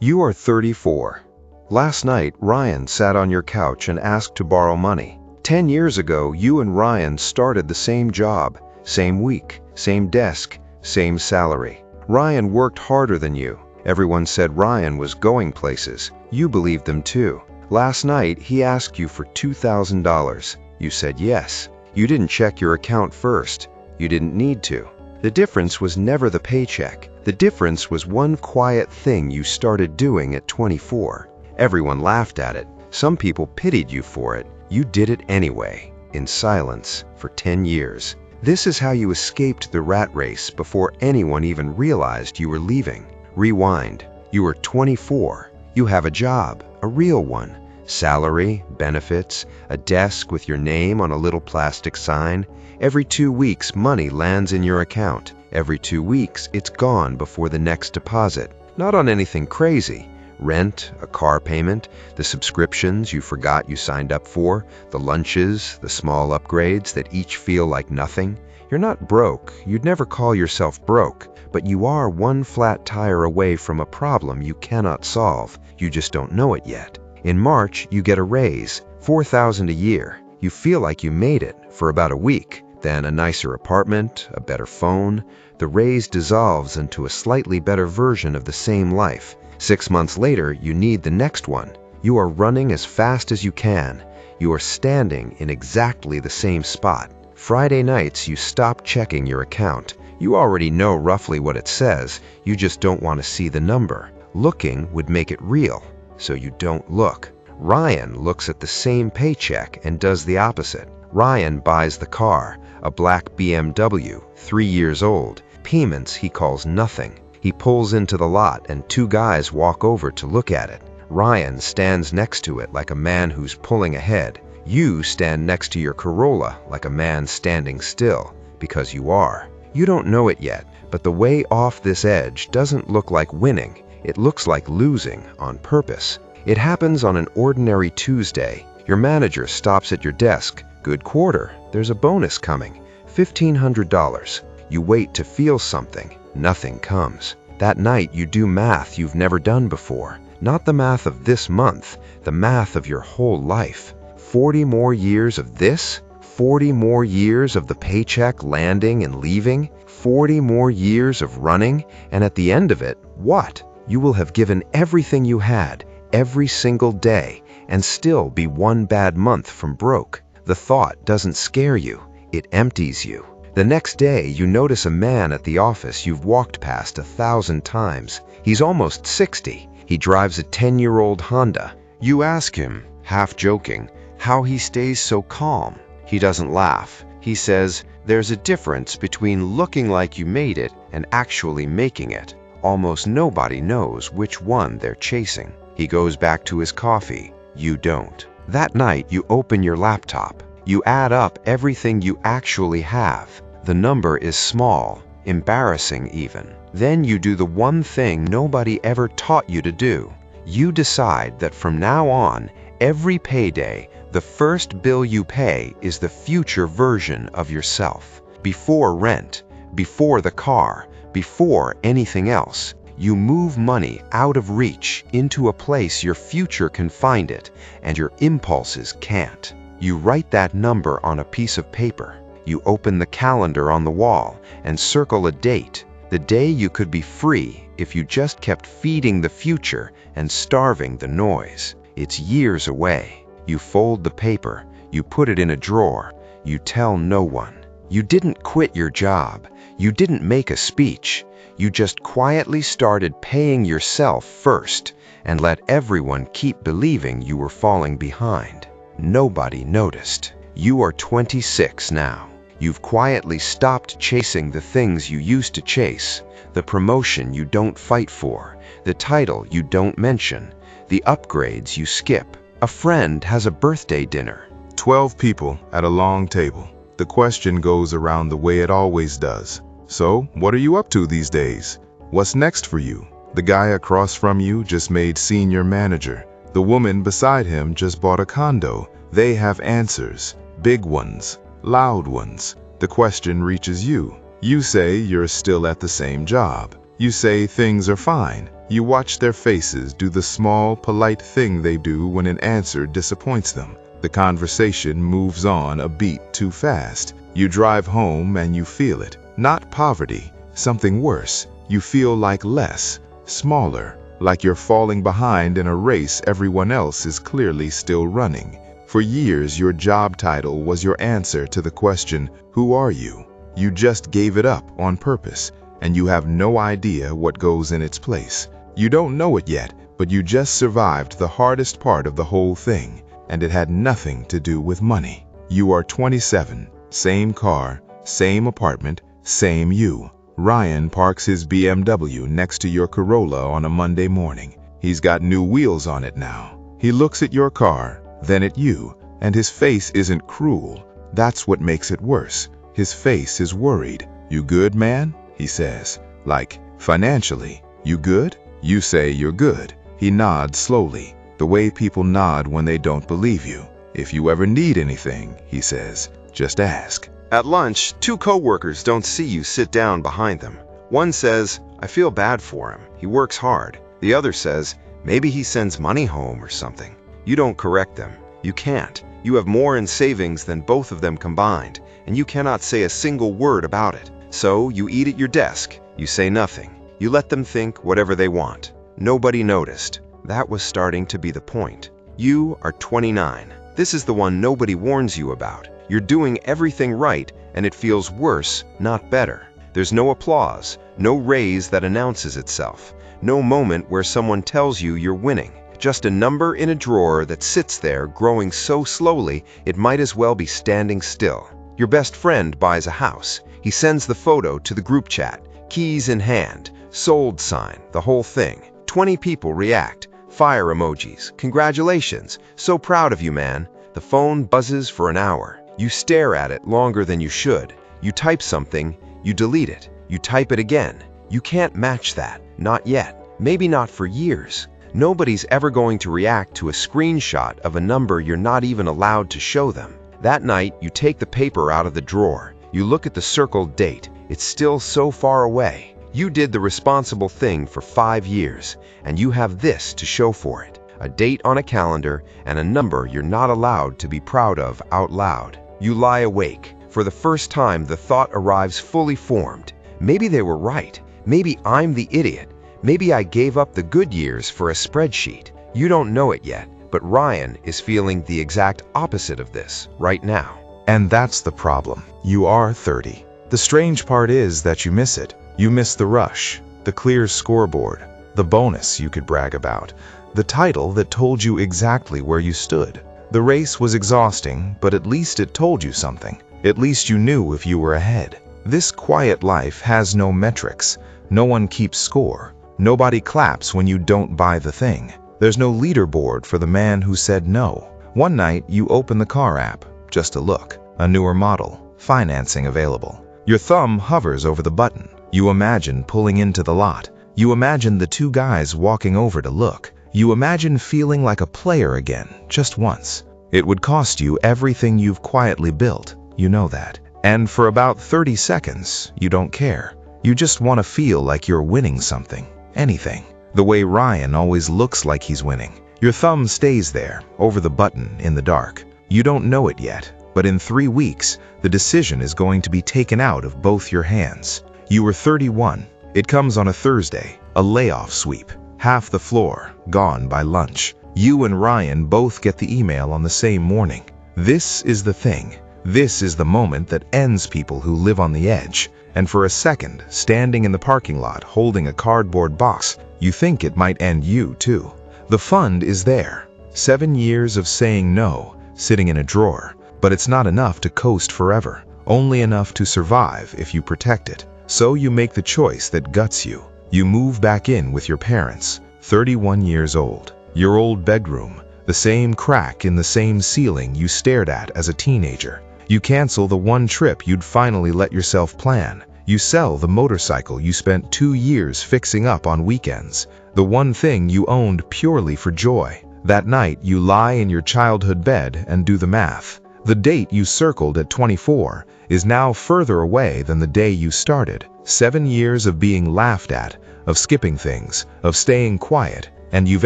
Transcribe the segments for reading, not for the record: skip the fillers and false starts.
You are 34. Last night, Ryan sat on your couch and asked to borrow money. 10 years ago, you and Ryan started the same job, same week, same desk, same salary. Ryan worked harder than you. Everyone said Ryan was going places. You believed them too. Last night, he asked you for $2,000. You said yes. You didn't check your account first. You didn't need to. The difference was never the paycheck. The difference was one quiet thing you started doing at 24. Everyone laughed at it. Some people pitied you for it. You did it anyway, in silence, for 10 years. This is how you escaped the rat race before anyone even realized you were leaving. Rewind. You were 24. You have a job, a real one. Salary, benefits, a desk with your name on a little plastic sign. Every 2 weeks, money lands in your account. Every 2 weeks, it's gone before the next deposit. Not on anything crazy. Rent, a car payment, the subscriptions you forgot you signed up for, the lunches, the small upgrades that each feel like nothing. You're not broke. You'd never call yourself broke. But you are one flat tire away from a problem you cannot solve. You just don't know it yet. In March, you get a raise, $4,000 a year. You feel like you made it for about a week. Then a nicer apartment, a better phone. The raise dissolves into a slightly better version of the same life. 6 months later, you need the next one. You are running as fast as you can. You are standing in exactly the same spot. Friday nights, you stop checking your account. You already know roughly what it says. You just don't want to see the number. Looking would make it real, so you don't look. Ryan looks at the same paycheck and does the opposite. Ryan buys the car, a black BMW, 3 years old. Payments he calls nothing. He pulls into the lot and 2 guys walk over to look at it. Ryan stands next to it like a man who's pulling ahead. You stand next to your Corolla like a man standing still, because you are. You don't know it yet, but the way off this edge doesn't look like winning. It looks like losing on purpose. It happens on an ordinary Tuesday. Your manager stops at your desk. Good quarter. There's a bonus coming. $1,500. You wait to feel something. Nothing comes. That night you do math you've never done before. Not the math of this month, the math of your whole life. 40 more years of this? 40 more years of the paycheck landing and leaving? 40 more years of running? And at the end of it, what? You will have given everything you had, every single day, and still be one bad month from broke. The thought doesn't scare you. It empties you. The next day, you notice a man at the office you've walked past 1,000 times. He's almost 60. He drives a 10-year-old Honda. You ask him, half joking, how he stays so calm. He doesn't laugh. He says, there's a difference between looking like you made it and actually making it. Almost nobody knows which one they're chasing. He goes back to his coffee. You don't. That night, you open your laptop. You add up everything you actually have. The number is small, embarrassing even. Then you do the one thing nobody ever taught you to do. You decide that from now on, every payday, the first bill you pay is the future version of yourself. Before rent, before the car, before anything else. You move money out of reach into a place your future can find it, and your impulses can't. You write that number on a piece of paper. You open the calendar on the wall and circle a date, the day you could be free if you just kept feeding the future and starving the noise. It's years away. You fold the paper. You put it in a drawer. You tell no one. You didn't quit your job. You didn't make a speech. You just quietly started paying yourself first and let everyone keep believing you were falling behind. Nobody noticed. You are 26 now. You've quietly stopped chasing the things you used to chase, the promotion you don't fight for, the title you don't mention, the upgrades you skip. A friend has a birthday dinner. 12 people at a long table. The question goes around the way it always does. So, what are you up to these days? What's next for you? The guy across from you just made senior manager. The woman beside him just bought a condo. They have answers, big ones, loud ones. The question reaches you. You say you're still at the same job. You say things are fine. You watch their faces do the small, polite thing they do when an answer disappoints them. The conversation moves on a beat too fast. You drive home and you feel it. Not poverty, something worse. You feel like less, smaller, like you're falling behind in a race everyone else is clearly still running. For years, your job title was your answer to the question, who are you? You just gave it up on purpose, and you have no idea what goes in its place. You don't know it yet, but you just survived the hardest part of the whole thing, and it had nothing to do with money. You are 27, same car, same apartment, same you. Ryan parks his BMW next to your Corolla on a Monday morning. He's got new wheels on it now. He looks at your car, then at you, and his face isn't cruel. That's what makes it worse. His face is worried. You good, man? He says. Like, financially, you good? You say you're good. He nods slowly, the way people nod when they don't believe you. If you ever need anything, he says, just ask. At lunch, two co-workers don't see you sit down behind them. One says, I feel bad for him. He works hard. The other says, maybe he sends money home or something. You don't correct them. You can't. You have more in savings than both of them combined, and you cannot say a single word about it. So you eat at your desk. You say nothing. You let them think whatever they want. Nobody noticed. That was starting to be the point. You are 29. This is the one nobody warns you about. You're doing everything right, and it feels worse, not better. There's no applause, no raise that announces itself, no moment where someone tells you you're winning. Just a number in a drawer that sits there growing so slowly it might as well be standing still. Your best friend buys a house. He sends the photo to the group chat, keys in hand, sold sign, the whole thing. 20 people react, fire emojis, congratulations, so proud of you, man. The phone buzzes for an hour. You stare at it longer than you should. You type something, you delete it. You type it again. You can't match that, not yet. Maybe not for years. Nobody's ever going to react to a screenshot of a number you're not even allowed to show them. That night, you take the paper out of the drawer. You look at the circled date. It's still so far away. You did the responsible thing for 5 years, and you have this to show for it. A date on a calendar and a number you're not allowed to be proud of out loud. You lie awake. For the first time, the thought arrives fully formed. Maybe they were right. Maybe I'm the idiot. Maybe I gave up the good years for a spreadsheet. You don't know it yet, but Ryan is feeling the exact opposite of this right now. And that's the problem. You are 30. The strange part is that you miss it. You miss the rush, the clear scoreboard, the bonus you could brag about, the title that told you exactly where you stood. The race was exhausting, but at least it told you something. At least you knew if you were ahead. This quiet life has no metrics. No one keeps score. Nobody claps when you don't buy the thing. There's no leaderboard for the man who said no. One night, you open the car app, just to look. A newer model, financing available. Your thumb hovers over the button. You imagine pulling into the lot. You imagine the two guys walking over to look. You imagine feeling like a player again, just once. It would cost you everything you've quietly built, you know that. And for about 30 seconds, you don't care. You just want to feel like you're winning something, anything. The way Ryan always looks like he's winning. Your thumb stays there, over the button, in the dark. You don't know it yet, but in 3 weeks, the decision is going to be taken out of both your hands. You were 31. It comes on a Thursday, a layoff sweep. Half the floor, gone by lunch. You and Ryan both get the email on the same morning. This is the thing. This is the moment that ends people who live on the edge. And for a second, standing in the parking lot holding a cardboard box, you think it might end you too. The fund is there. 7 years of saying no, sitting in a drawer. But it's not enough to coast forever. Only enough to survive if you protect it. So you make the choice that guts you. You move back in with your parents, 31 years old. Your old bedroom, the same crack in the same ceiling you stared at as a teenager. You cancel the one trip you'd finally let yourself plan. You sell the motorcycle you spent 2 years fixing up on weekends. The one thing you owned purely for joy. That night, you lie in your childhood bed and do the math. The date you circled at 24 is now further away than the day you started. 7 years of being laughed at, of skipping things, of staying quiet, and you've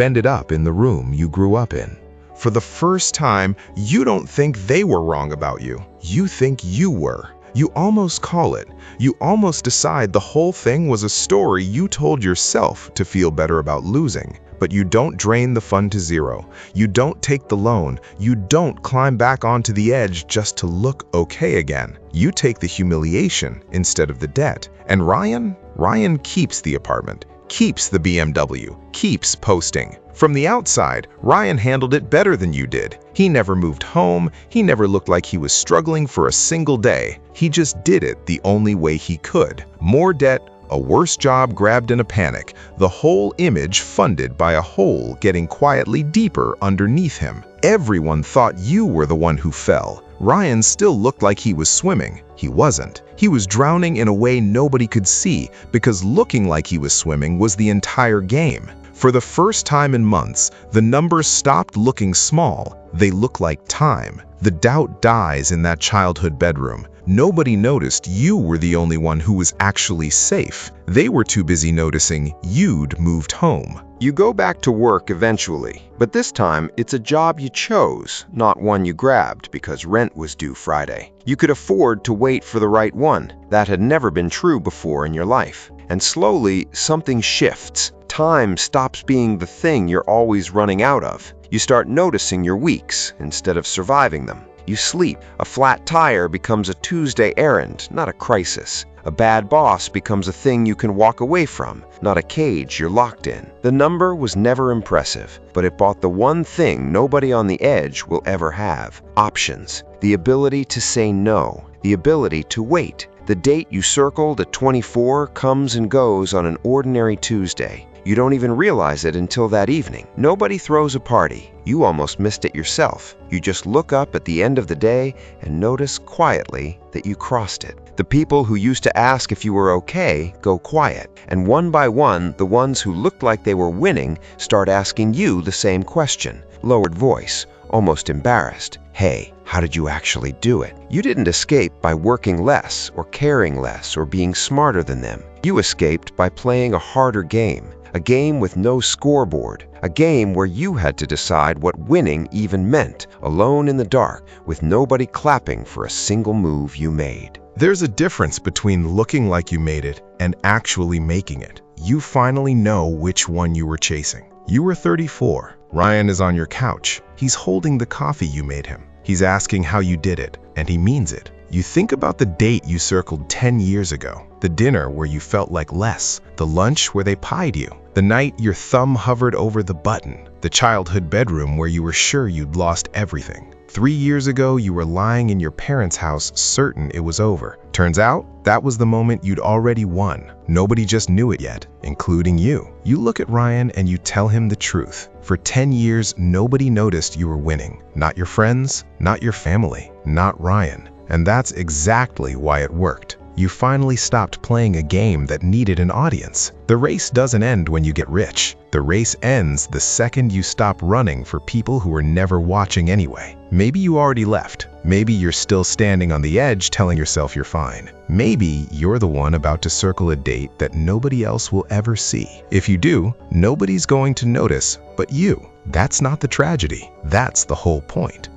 ended up in the room you grew up in. For the first time, you don't think they were wrong about you. You think you were. You almost call it. You almost decide the whole thing was a story you told yourself to feel better about losing. But you don't drain the fun to zero. You don't take the loan. You don't climb back onto the edge just to look okay again. You take the humiliation instead of the debt. And Ryan keeps the apartment, keeps the BMW, keeps posting. From the outside, Ryan handled it better than you did. He never moved home. He never looked like he was struggling for a single day. He just did it the only way he could. More debt, a worse job grabbed in a panic, the whole image funded by a hole getting quietly deeper underneath him. Everyone thought you were the one who fell. Ryan still looked like he was swimming. He wasn't. He was drowning in a way nobody could see because looking like he was swimming was the entire game. For the first time in months, the numbers stopped looking small. They look like time. The doubt dies in that childhood bedroom. Nobody noticed you were the only one who was actually safe. They were too busy noticing you'd moved home. You go back to work eventually, but this time it's a job you chose, not one you grabbed because rent was due Friday. You could afford to wait for the right one. That had never been true before in your life. And slowly, something shifts. Time stops being the thing you're always running out of. You start noticing your weeks instead of surviving them. You sleep. A flat tire becomes a Tuesday errand, not a crisis. A bad boss becomes a thing you can walk away from, not a cage you're locked in. The number was never impressive, but it bought the one thing nobody on the edge will ever have: options. The ability to say no. The ability to wait. The date you circled at 24 comes and goes on an ordinary Tuesday. You don't even realize it until that evening. Nobody throws a party. You almost missed it yourself. You just look up at the end of the day and notice quietly that you crossed it. The people who used to ask if you were okay go quiet. And one by one, the ones who looked like they were winning start asking you the same question. Lowered voice, almost embarrassed. Hey, how did you actually do it? You didn't escape by working less or caring less or being smarter than them. You escaped by playing a harder game. A game with no scoreboard. A game where you had to decide what winning even meant, alone in the dark, with nobody clapping for a single move you made. There's a difference between looking like you made it and actually making it. You finally know which one you were chasing. You were 34. Ryan is on your couch. He's holding the coffee you made him. He's asking how you did it, and he means it. You think about the date you circled 10 years ago, the dinner where you felt like less, the lunch where they pied you, the night your thumb hovered over the button, the childhood bedroom where you were sure you'd lost everything. 3 years ago, you were lying in your parents' house certain it was over. Turns out, that was the moment you'd already won. Nobody just knew it yet, including you. You look at Ryan and you tell him the truth. For 10 years, nobody noticed you were winning. Not your friends, not your family, not Ryan. And that's exactly why it worked. You finally stopped playing a game that needed an audience. The race doesn't end when you get rich. The race ends the second you stop running for people who were never watching anyway. Maybe you already left. Maybe you're still standing on the edge telling yourself you're fine. Maybe you're the one about to circle a date that nobody else will ever see. If you do, nobody's going to notice but you. That's not the tragedy. That's the whole point.